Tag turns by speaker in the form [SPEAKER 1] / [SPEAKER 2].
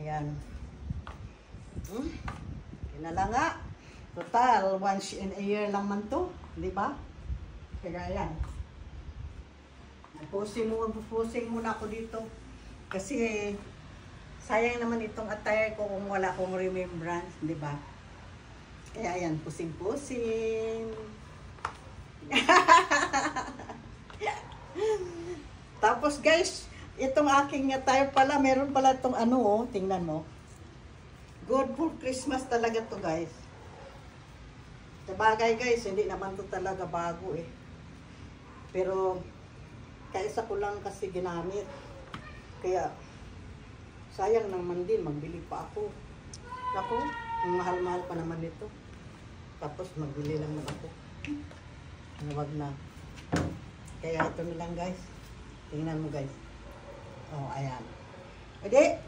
[SPEAKER 1] Ayan. Kinala nga. Total, once in a year lang man to. Di ba? Kaya yan. Pusing muna ako dito. Kasi, sayang naman itong attire ko kung wala akong remembrance. Di ba? Kaya yan, pusing-pusing. Tapos guys, itong aking attire pala, meron pala itong ano, oh, tingnan mo. Good for Christmas talaga to guys. Sabagay guys, hindi naman to talaga bago eh. Pero, kaisa ko lang kasi ginamit. Kaya, sayang naman din, magbili pa ako. Ako, mahal-mahal pa naman ito. Tapos, magbili lang naman ako. Wag na. Kaya ito na lang guys. Tingnan mo guys. Oh, ayan. Ede!